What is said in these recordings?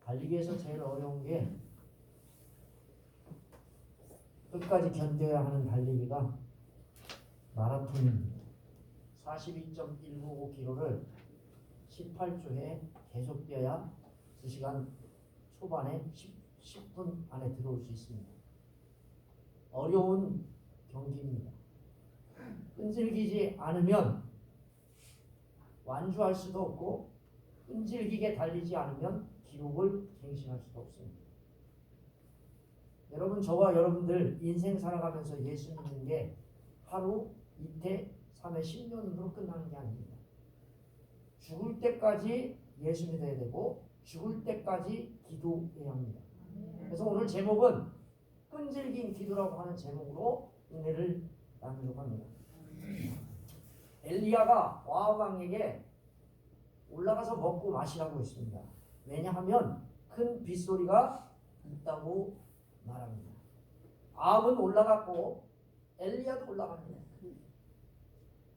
달리기에서 제일 어려운 게 끝까지 견뎌야 하는 달리기가 마라톤입니다. 42.195km를 18주에 계속 뛰어야 2시간 초반에 10분 안에 들어올 수 있습니다. 어려운 경기입니다. 끈질기지 않으면 완주할 수도 없고 끈질기게 달리지 않으면 기록을 갱신할 수도 없습니다. 여러분, 저와 여러분들 인생 살아가면서 예수 믿는 게 하루, 이태, 3회, 10년으로 끝나는 게 아닙니다. 죽을 때까지 예수 믿어야 되고 죽을 때까지 기도해야 합니다. 그래서 오늘 제목은 끈질긴 기도라고 하는 제목으로 은혜를 나누려고 합니다. 엘리야가 와합왕에게 올라가서 먹고 마시라고 했습니다. 왜냐하면 큰 빗소리가 있다고 말합니다. 아합은 올라갔고 엘리야도 올라갑니다.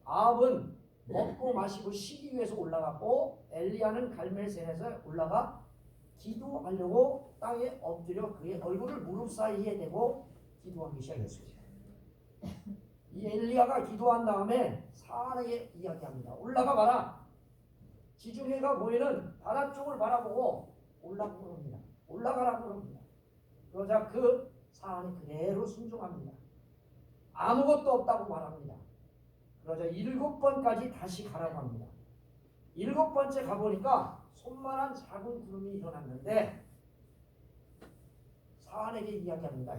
아합은 먹고 마시고 쉬기 위해서 올라갔고 엘리야는 갈멜산에서 올라가 기도하려고 땅에 엎드려 그의 얼굴을 무릎 사이에 대고 기도하기 시작했습니다. 이 엘리야가 기도한 다음에 사안에게 이야기합니다. 올라가 봐라. 지중해가 보이는 바다 쪽을 바라보고 올라가라고 합니다. 올라가라고 합니다. 그러자 그 사안이 그대로 순종합니다. 아무것도 없다고 말합니다. 그러자 7번까지 다시 가라고 합니다. 7번째 가보니까 손만한 작은 구름이 일어났는데 사안에게 이야기합니다.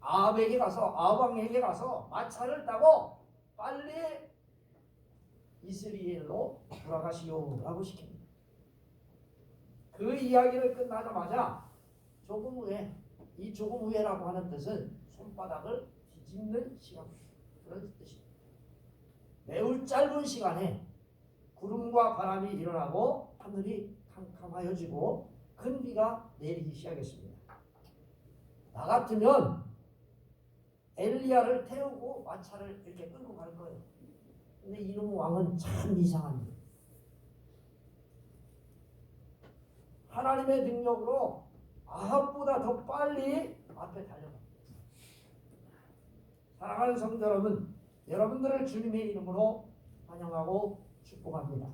아합에게 가서 아합왕에게 가서 마차를 타고 빨리 이스라엘로 돌아가시오 라고 시킵니다. 그 이야기를 끝나자마자 조금 후에, 이 조금 후에라고 하는 뜻은 손바닥을 뒤집는 시간, 그런 뜻입니다. 매우 짧은 시간에 구름과 바람이 일어나고 하늘이 캄캄하여지고 큰 비가 내리기 시작했습니다. 나 같으면 엘리야를 태우고 마차를 이렇게 끌고 갈 거예요. 근데 이놈 왕은 참 이상합니다. 하나님의 능력으로 아합보다 더 빨리 앞에 달려갑니다. 사랑하는 성도 여러분, 여러분들을 주님의 이름으로 환영하고 축복합니다.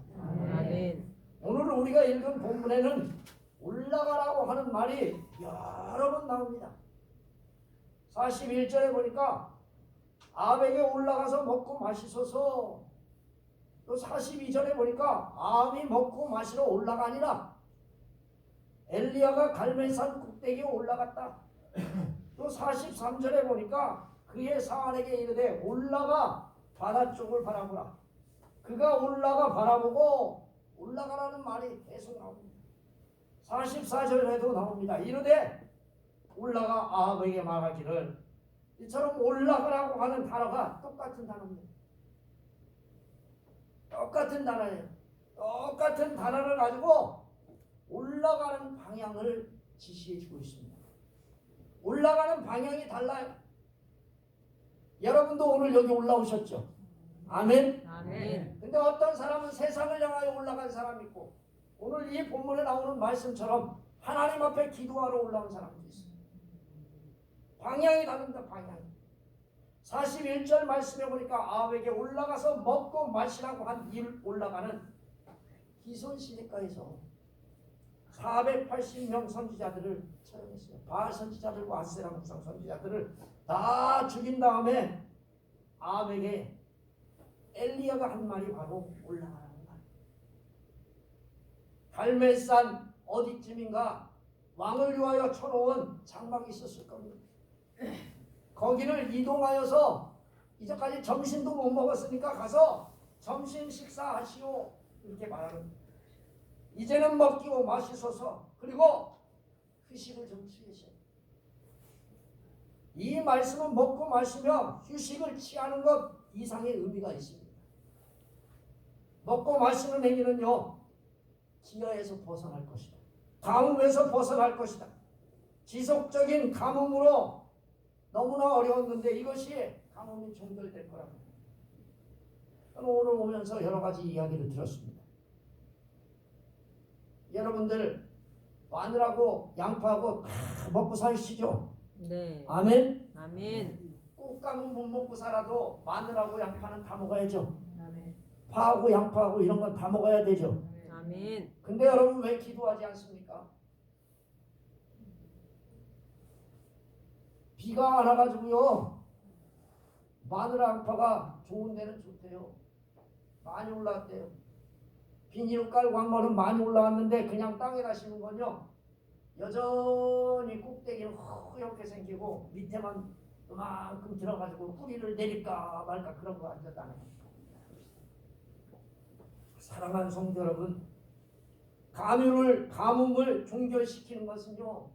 아멘. 오늘 우리가 읽은 본문에는 올라가라고 하는 말이 여러 번 나옵니다. 41절에 보니까 아합에게 올라가서 먹고 마시소서. 또 42절에 보니까 아합이 먹고 마시러 올라가니라. 엘리야가 갈멜산 꼭대기에 올라갔다. 또 43절에 보니까 그의 사안에게 이르되 올라가 바다 쪽을 바라보라. 그가 올라가 바라보고 올라가라는 말이 계속 나옵니다. 44절에도 나옵니다. 이르되 올라가 아합에게 말하기를. 이처럼 올라가라고 하는 단어가 똑같은 단어입니다. 똑같은 단어예요. 똑같은 단어를 가지고 올라가는 방향을 지시해 주고 있습니다. 올라가는 방향이 달라요. 여러분도 오늘 여기 올라오셨죠? 아멘? 아멘. 근데 어떤 사람은 세상을 향하여 올라간 사람이 있고 오늘 이 본문에 나오는 말씀처럼 하나님 앞에 기도하러 올라온 사람도 있어요. 방향이 다릅니다. 방향이. 41절 말씀해 보니까 아합에게 올라가서 먹고 마시라고 한 일 올라가는 기손 시내가에서 480명 선지자들을 처형했어요. 바알 선지자들과 아세라 묵상 선지자들을 다 죽인 다음에 아합에게 엘리야가 한 말이 바로 올라가라는 말. 갈멜산 어디쯤인가 왕을 위하여 쳐놓은 장막이 있었을 겁니다. 거기를 이동하여서 이제까지 점심도 못 먹었으니까 가서 점심 식사하시오 이렇게 말하는 거예요. 이제는 먹기고 마시소서. 그리고 휴식을 좀 취하셔야 돼요. 이 말씀은 먹고 마시며 휴식을 취하는 것 이상의 의미가 있습니다. 먹고 마시는 행위는요, 기아에서 벗어날 것이다. 가뭄에서 벗어날 것이다. 지속적인 가뭄으로 너무나 어려웠는데 이것이 가뭄이 종결될 거라고. 저는 오늘 오면서 여러 가지 이야기를 들었습니다. 여러분들 마늘하고 양파하고 다 먹고 사시죠. 네. 아멘. 아멘. 꼭 가면 못 먹고 살아도 마늘하고 양파는 다 먹어야죠. 아멘. 파하고 양파하고 이런 건 다 먹어야 되죠. 아멘. 근데 여러분 왜 기도하지 않습니까? 비가 안 와가지고요. 마늘 양파가 좋은 데는 좋대요. 많이 올라왔대요. 비닐 깔고 한 거는 많이 올라왔는데 그냥 땅에다 심은 건요. 여전히 꼭대기는 허옇게 생기고 밑에만 그만큼 들어가지고 뿌리를 내릴까 말까 그런 거 같았다네. 사랑하는 성도 여러분, 가뭄을 종결시키는 것은요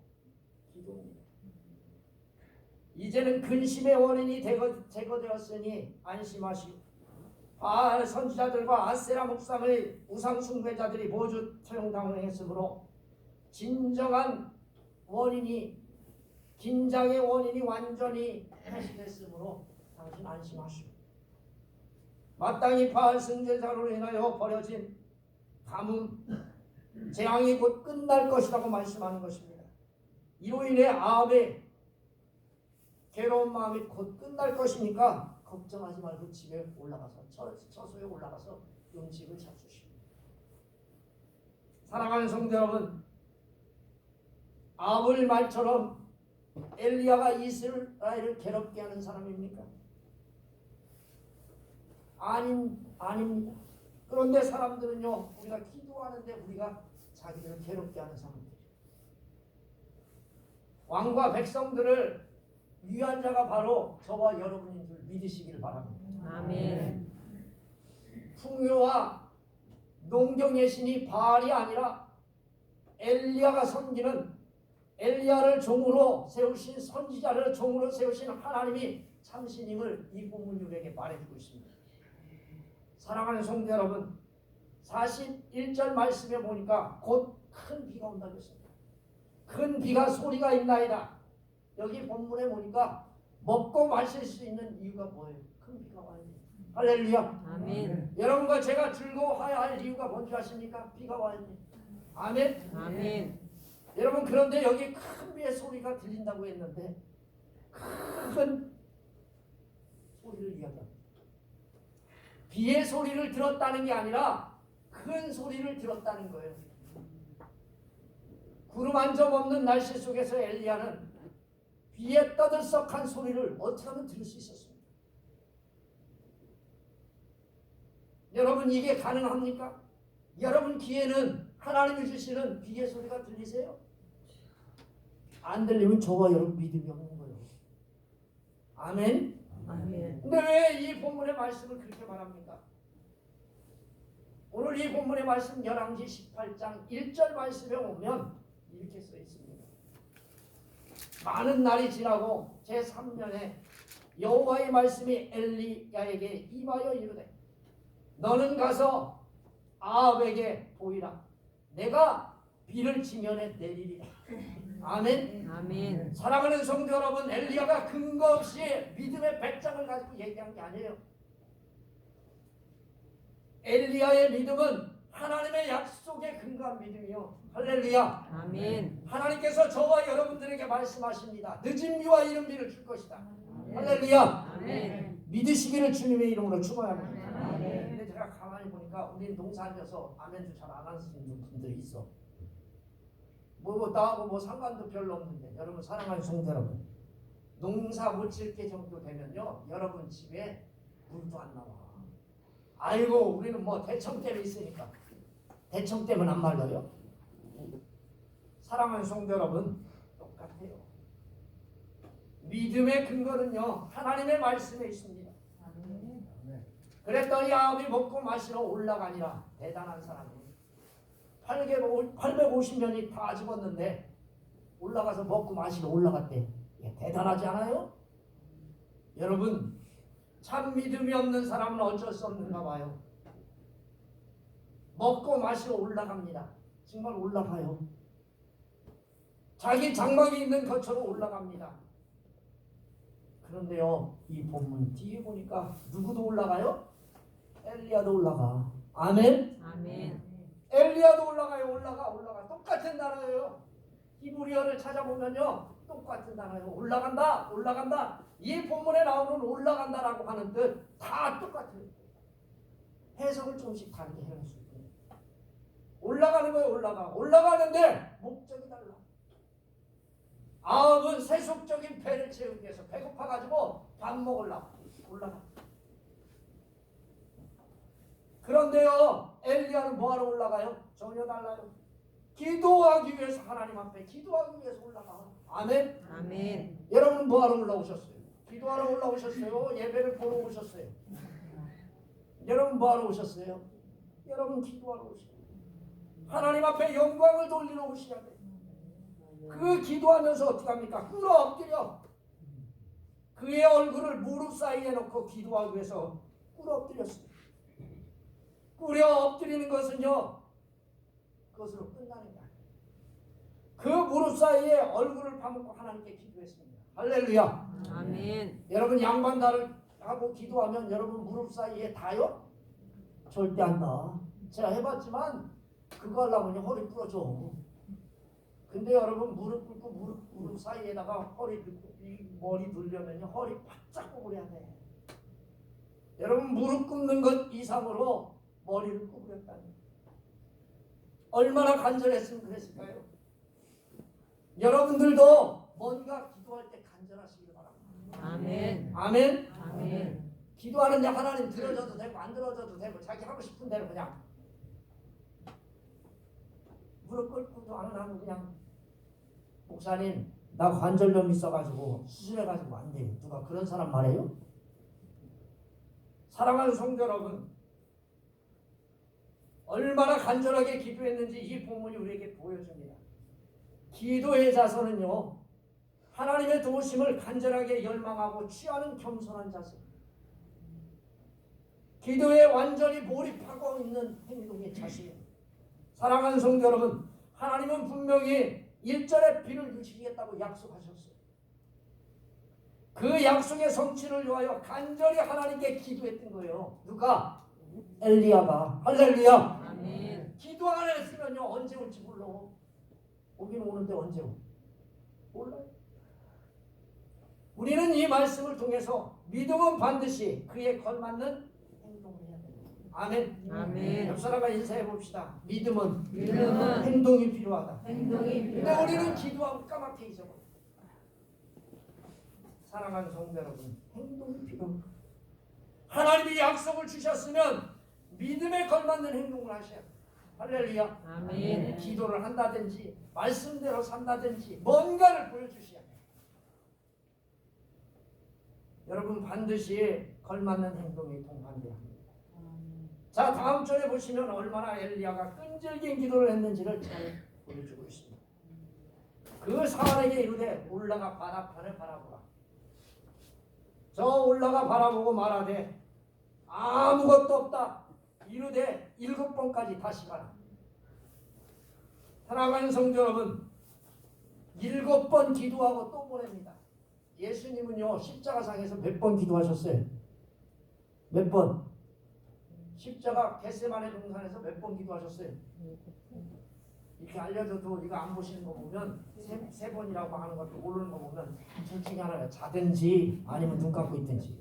기도입니다. 이제는 근심의 원인이 제거되었으니 안심하시오. 바알 선지자들과 아세라 목상의 우상 숭배자들이 모두 처형당했으므로 진정한 원인이 긴장의 원인이 완전히 해소됐으므로 당신 안심하시오. 마땅히 바알 숭배자로 인하여 벌어진 가뭄 재앙이 곧 끝날 것이라고 말씀하는 것입니다. 이로 인해 아합의 괴로운 마음이 곧 끝날 것이니까 걱정하지 말고 집에 올라가서 처소에 올라가서 음식을 잡수시오. 사랑하는 성도 여러분, 아합의 말처럼 엘리야가 이스라엘을 괴롭게 하는 사람입니까? 아닙니다. 그런데 사람들은요, 우리가 기도하는데 우리가 자기들을 괴롭게 하는 사람들이에요. 왕과 백성들을 위한 자가 바로 저와 여러분인 줄 믿으시기를 바랍니다. 아멘. 풍요와 농경의 신이 바알이 아니라 엘리야가 섬기는 엘리야를 종으로 세우신 선지자를 종으로 세우신 하나님이 참신임을 이 본문 우리에게 말해주고 있습니다. 사랑하는 성도 여러분, 41절 말씀에 보니까 곧 큰 비가 온다고 했습니다. 큰 비가 소리가 있나이다. 여기 본문에 보니까 먹고 마실 수 있는 이유가 뭐예요? 큰 비가 와야 돼요. 할렐루야. 아멘. 여러분과 제가 즐거워해야 할 이유가 뭔지 아십니까? 비가 와야 돼요. 아멘. 아멘. 여러분, 그런데 여기 큰 비의 소리가 들린다고 했는데 큰 소리를 이야기합니다. 비의 소리를 들었다는 게 아니라 큰 소리를 들었다는 거예요. 구름 한 점 없는 날씨 속에서 엘리야는 비의 떠들썩한 소리를 어떻게 하면 들을 수 있었습니까? 여러분, 이게 가능합니까? 여러분 귀에는 하나님이 주시는 비의 소리가 들리세요? 안 들리면 저와 여러분 믿음이 없는 거예요. 아멘. 아멘. 근데 왜 이 본문의 말씀을 그렇게 말합니까? 오늘 이 본문의 말씀 열왕기 18장 1절 말씀에 오면 이렇게 써 있습니다. 많은 날이 지나고 제3년에 여호와의 말씀이 엘리야에게 임하여 이르되 너는 가서 아합에게 보이라. 내가 비를 지면에 내리리라. 아멘. 아멘. 사랑하는 성도 여러분, 엘리야가 근거 없이 믿음의 배짱을 가지고 얘기한 게 아니에요. 엘리야의 믿음은 하나님의 약속에 근거한 믿음이요. 할렐루야. 아멘. 하나님께서 저와 여러분들에게 말씀하십니다. 늦은 비와 이른 비를 줄 것이다. 할렐루야. 아멘. 믿으시기를 주님의 이름으로 축원합니다. 아멘. 근데 제가 가만히 보니까 우리는 농사 안 져서 아멘도 잘 안 하시는 분들이 있어. 나하고 뭐 상관도 별로 없는데, 여러분 사랑하는 성도 여러분, 농사 못 짓게 정도 되면요 여러분 집에 물도 안 나와. 아이고 우리는 뭐 대청댐이 있으니까. 대청댐은 안 말려요. 사랑하는 성도 여러분, 똑같아요. 믿음의 근거는요 하나님의 말씀에 있습니다. 그랬더니 아합이 먹고 마시러 올라가니라. 대단한 사람이에요. 850년이 다 죽었는데 올라가서 먹고 마시러 올라갔대. 대단하지 않아요? 여러분, 참 믿음이 없는 사람은 어쩔 수 없는가 봐요. 먹고 마시러 올라갑니다. 정말 올라가요. 자기 장막이 있는 것처럼 올라갑니다. 그런데요, 이 본문 뒤에 보니까 누구도 올라가요? 엘리야도 올라가. 아멘. 아멘. 엘리야도 올라가요. 올라가. 똑같은 단어예요. 히브리어를 찾아보면요 똑같은 단어예요. 올라간다, 올라간다. 이 본문에 나오는 올라간다라고 하는 뜻 다 똑같아요. 해석을 조금씩 다르게 해놓을 수 있어요. 올라가는 거예요. 올라가는데 목적이 달라. 아합은 세속적인 배를 채우기 위해서 배고파가지고 밥 먹으려고 올라가. 그런데요 엘리야는 뭐하러 올라가요? 전혀 달라요. 기도하기 위해서 하나님 앞에 기도하기 위해서 올라가. 아멘. 아멘. 여러분 뭐하러 올라오셨어요? 기도하러 올라오셨어요? 예배를 보러 오셨어요? 여러분 뭐하러 오셨어요? 여러분 기도하러 오셨어요. 하나님 앞에 영광을 돌리러 오셔야 돼요. 그 기도하면서 어떻게 합니까? 꿇어 엎드려 그의 얼굴을 무릎 사이에 놓고 기도하기 위해서 꿇어 엎드렸어요. 꿇어 엎드리는 것은요 그것으로 끝나는 거예요. 그 무릎 사이에 얼굴을 파묻고 하나님께 기도했습니다. 할렐루야. 아멘. 여러분 양반다를 하고 기도하면 여러분 무릎 사이에 닿아요? 절대 안 닿아. 제가 해봤지만 그거 하려면 허리 부러져. 근데 여러분 무릎 꿇고 무릎 사이에다가 허리 머리 들려면 허리 바짝 구부려야 돼. 여러분 무릎 꿇는 것 이상으로 머리를 구부렸다니 얼마나 간절했으면 그랬을까요? 여러분들도 뭔가 기도할 때 간절하시길 바랍니다. 아멘. 아멘. 아멘. 기도하는 자 하나님 들어줘도 되고 안 들어줘도 되고 자기 하고 싶은 대로 그냥 무릎 꿇고도 안 하고 그냥 목사님 나 관절염 있어가지고 수술해가지고 안 돼요. 누가 그런 사람 말해요? 사랑하는 성도 여러분 얼마나 간절하게 기도했는지 이 본문이 우리에게 보여줍니다. 기도의 자세는요 하나님의 도우심을 간절하게 열망하고 취하는 겸손한 자세. 기도에 완전히 몰입하고 있는 행동의 자세. 사랑하는 성도 여러분 하나님은 분명히 일절의 비를 주시겠다고 약속하셨어요. 그 약속의 성취를 위하여 간절히 하나님께 기도했던 거예요. 누가? 엘리야가. 할렐루야. 아멘. 기도 안 했으면요 언제 올지 몰라. 오긴 오는데 언제 오? 몰라요. 우리는 이 말씀을 통해서 믿음은 반드시 그에 걸맞는 행동을 해야 됩니다. 아멘. 아멘. 옆 사람과 인사해 봅시다. 믿음은 믿음은 행동이 필요하다. 행동이 근데 필요하다. 우리는 기도하고 까맣게 잊어버려. 사랑하는 성도 여러분, 행동이 필요합니다. 하나님이 약속을 주셨으면 믿음에 걸맞는 행동을 하셔야 돼요. 할렐루야. 아멘. 기도를 한다든지 말씀대로 산다든지 뭔가를 보여주셔야 돼요. 여러분 반드시 걸맞는 행동이 동반돼야 합니다. 자 다음 절에 보시면 얼마나 엘리야가 끈질긴 기도를 했는지를 잘 보여주고 있습니다. 그 사람에게 이르되 올라가 바라판을 바라보라. 저 올라가 바라보고 말하되 아무것도 없다. 이르되 7번까지 다시 가라. 사랑하는 성도 여러분 7번 기도하고 또 보냅니다. 예수님은요 십자가상에서 몇 번 기도하셨어요? 몇 번? 십자가 겟세마네 동산에서 몇 번 기도하셨어요? 이렇게 알려줘도 이거 안 보시는 거 보면 세 번이라고 하는 것도 모르는 거 보면 둘 중에 하나예요. 자든지 아니면 눈 감고 있든지.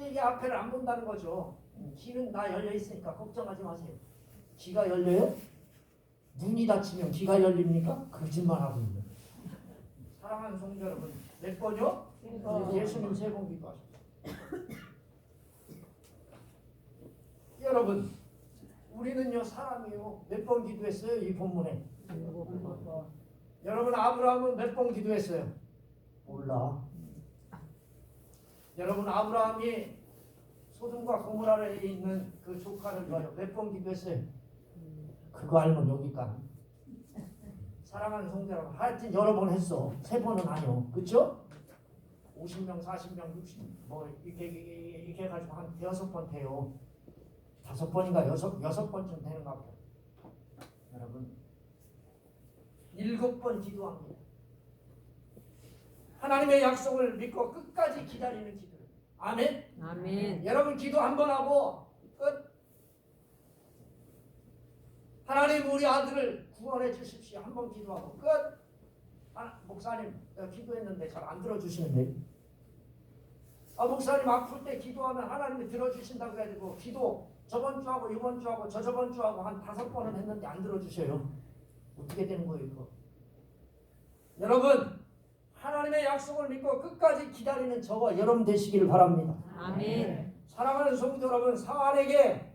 이게 앞에를 안 본다는 거죠. 귀는 다 열려 있으니까 걱정하지 마세요. 귀가 열려요? 눈이 닫히면 귀가 열립니까? 거짓말하고 있는. 사랑하는 성도 여러분, 몇 번이요? 예수님 3번 기도하셨어요. 여러분, 우리는요 사람이요 몇 번 기도했어요? 이 본문에. 여러분 아브라함은 몇 번 기도했어요? 몰라. 여러분 아브라함이 소돔과 고모라에 있는 그 조카를 위하여 몇 번 기도했어요? 그거 알면 여기까지. 사랑하는 성도 여러분, 하여튼 여러 번 했어. 3번은 아니요. 그쵸? 50명, 40명, 60명 뭐 이렇게 해가지고 한 6번 돼요. 5번인가 6번쯤 되는 것 같아요. 여러분 7번 기도합니다. 하나님의 약속을 믿고 끝까지 기다리는 기도. 아멘. 아멘. 여러분 기도 한 번 하고 끝. 하나님 우리 아들을 구원해 주십시오. 한번 기도하고 끝. 목사님 내가 기도했는데 잘 안 들어주시는데. 목사님 아플 때 기도하면 하나님이 들어주신다고 해가지고 기도 저번 주하고 이번 주하고 저저번 주하고 한 5번은 했는데 안 들어주셔요. 어떻게 되는 거예요 이거? 여러분 하나님의 약속을 믿고 끝까지 기다리는 저와 여러분 되시기를 바랍니다. 아멘. 사랑하는 성도 여러분, 사안에게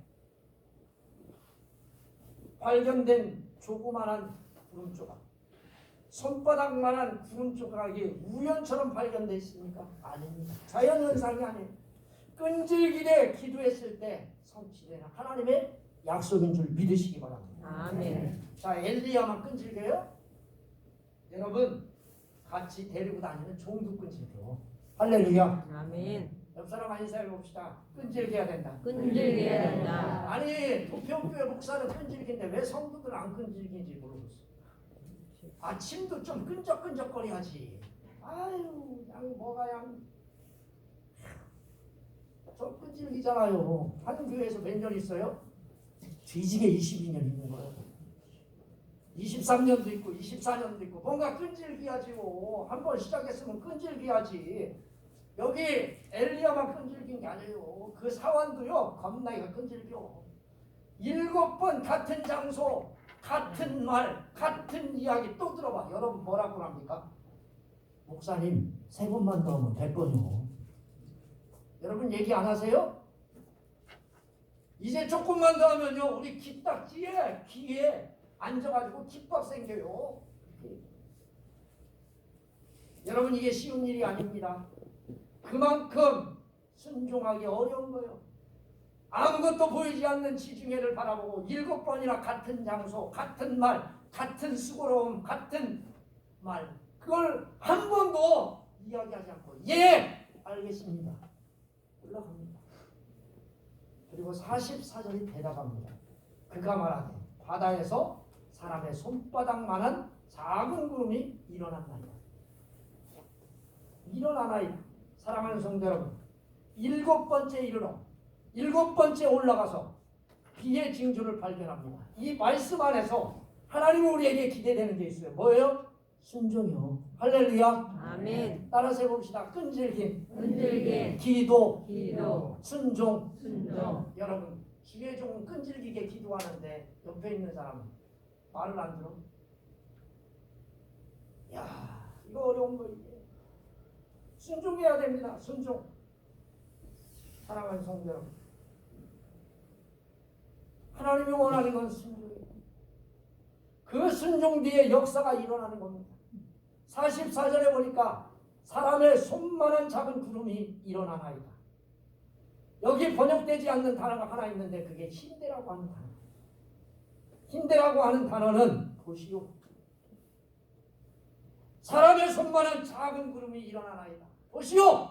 발견된 조그만한 구름 조각, 손바닥만한 구름 조각이 우연처럼 발견됐습니까? 아닙니다. 자연현상이 아니에요. 끈질기게 기도했을 때 성취되는 하나님의 약속인 줄 믿으시기 바랍니다. 아멘. 자, 엘리야만 끈질겨요? 여러분 같이 데리고 다니는 종도 끈질겨. 할렐루야. 아멘. 옆 사람 인사해 봅시다. 끈질겨야 된다. 끈질겨야 된다. 아니 도평교회 목사는 끈질긴데 왜 성도들은 안 끈질긴지 모르겠어. 아침도 좀 끈적끈적거려야지. 아유 양 뭐가 양 좀 끈질기잖아요. 한 교회에서 몇 년 있어요? 뒤지게 22년 있는 거예요. 23년도 있고 24년도 있고 뭔가 끈질기야지요. 한번 시작했으면 끈질기야지. 여기 엘리야만 끈질긴 게 아니에요. 그 사환도요 겁나게 끈질겨. 7번 같은 장소 같은 말 같은 이야기 또 들어봐. 여러분 뭐라고 합니까? 목사님 3번만 더 하면 100번이요. 여러분 얘기 안 하세요? 이제 조금만 더 하면요 우리 기딱지에 귀에 앉아가지고 기법 생겨요. 여러분 이게 쉬운 일이 아닙니다. 그만큼 순종하기 어려운 거예요. 아무것도 보이지 않는 지중해를 바라보고 7번이나 같은 장소, 같은 말, 같은 수고로움, 같은 말 그걸 한 번도 이야기하지 않고 예! 알겠습니다. 올라갑니다. 그리고 44절이 대답합니다. 그가 말하되 바다에서 사람의 손바닥만한 작은 구름이 일어났나이다. 일어나나이다. 사랑하는 성도 여러분 7번째 이르러 7번째 올라가서 비의 징조를 발견합니다. 이 말씀 안에서 하나님이 우리에게 기대되는 게 있어요. 뭐예요? 순종이요. 할렐루야. 아멘. 따라서 해봅시다. 끈질김, 끈질김, 기도, 기도, 순종. 순종. 여러분 주의 종은 끈질기게 기도하는데 옆에 있는 사람은 말을 안 들어. 야 이거 어려운 거 이게. 순종해야 됩니다. 순종. 사랑하는 성도 여러분 하나님이 원하는 건 순종이에요. 그 순종 뒤에 역사가 일어나는 겁니다. 44절에 보니까 사람의 손만한 작은 구름이 일어나나이다. 여기 번역되지 않는 단어가 하나 있는데 그게 힌대라고 하는 단어. 힌대라고 하는 단어는 보시오. 사람의 손만한 작은 구름이 일어나나이다. 보시오.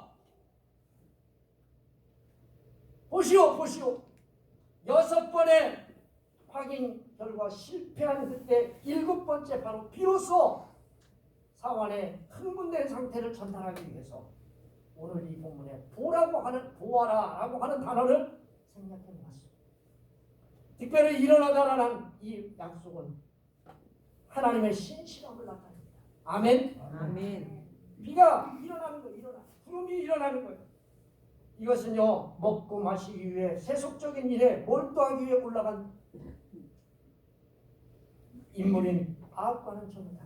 보시오. 보시오. 6번의 확인 결과 실패한 그때 7번째 바로 비로소 사환의 흥분된 상태를 전달하기 위해서 오늘 이 본문에 보아라라고 하는 단어를 생략해 놓았습니다. 특별히 일어나다라는 이 약속은 하나님의 신실함을 나타냅니다. 아멘. 아멘. 비가 일어나는 거예요. 구름이 일어나는 거예요. 이것은요 먹고 마시기 위해 세속적인 일에 몰두하기 위해 올라간 인물인 아합과는 전이다.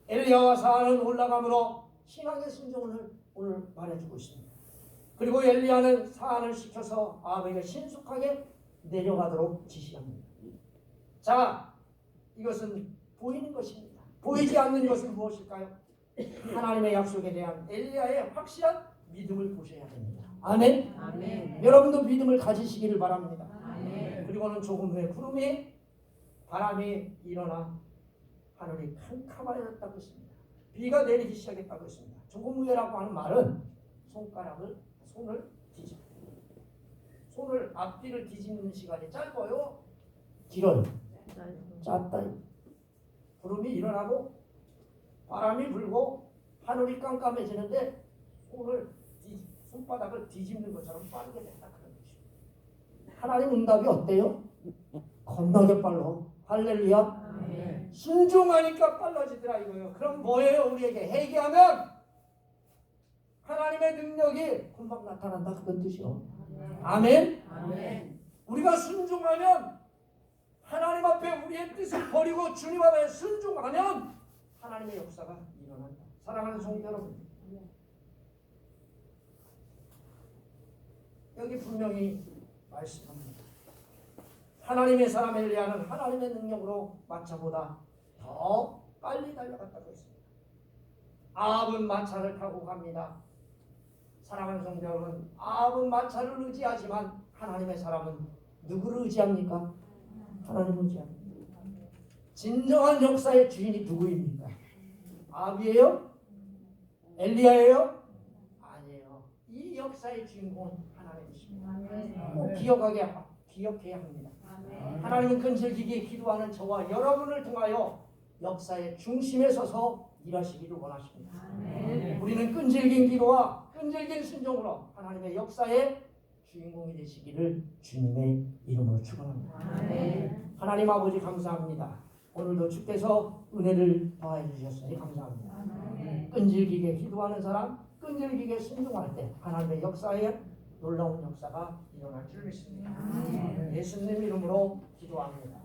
엘리야와 사안은 올라감으로 신앙의 순종을 오늘 말해주고 있습니다. 그리고 엘리야는 사안을 시켜서 아합에게 신속하게 내려가도록 지시합니다. 자, 이것은 보이는 것입니다. 보이지 않는 것은 무엇일까요? 하나님의 약속에 대한 엘리야의 확실한 믿음을 보셔야 됩니다. 아멘. 아멘. 여러분도 믿음을 가지시기를 바랍니다. 아멘. 그리고는 조금 후에 구름이 바람이 일어나 하늘이 캄캄하였다고 했습니다. 비가 내리기 시작했다고 했습니다. 조금 후에라고 하는 말은 손을 뒤집고 손을 앞뒤를 뒤집는 시간이 짧아요. 길어요. 짧다. 구름이 일어나고 바람이 불고 하늘이 깜깜해지는데 손바닥을 뒤집는 것처럼 빠르게 됐다 그런 것입니다. 하나님 응답이 어때요? 겁나게 빨라. 할렐루야. 아멘. 순종하니까 빨라지더라 이거예요. 그럼 뭐예요? 우리에게 회개하면 하나님의 능력이 금방 나타난다 그런 뜻이요. 아멘. 아멘. 우리가 순종하면 하나님 앞에 우리의 뜻을 버리고 주님 앞에 순종하면 하나님의 역사가 일어난다. 사랑하는 성도 여러분, 여기 분명히 말씀합니다. 하나님의 사람 엘리야는 하나님의 능력으로 마차보다 더 빨리 달려갔다고 했습니다. 아합은 마차를 타고 갑니다. 사랑하는 성도 여러분, 아합은 마차를 의지하지만 하나님의 사람은 누구를 의지합니까? 하나님을 의지합니다. 진정한 역사의 주인이 누구입니까? 아합이에요? 엘리야예요? 아니에요. 이 역사의 주인공은 하나님이십니다. 꼭 기억해야 합니다. 하나님은 끈질기게 기도하는 저와 여러분을 통하여 역사의 중심에 서서 일하시기를 원하십니다. 우리는 끈질긴 기도와 끈질긴 순종으로 하나님의 역사의 주인공이 되시기를 주님의 이름으로 축원합니다. 하나님 아버지 감사합니다. 오늘도 주께서 은혜를 더해 주셨으니 감사합니다. 끈질기게 기도하는 사람, 끈질기게 순종할 때 하나님의 역사에 놀라운 역사가 일어날 줄 믿습니다. 예수님 이름으로 기도합니다.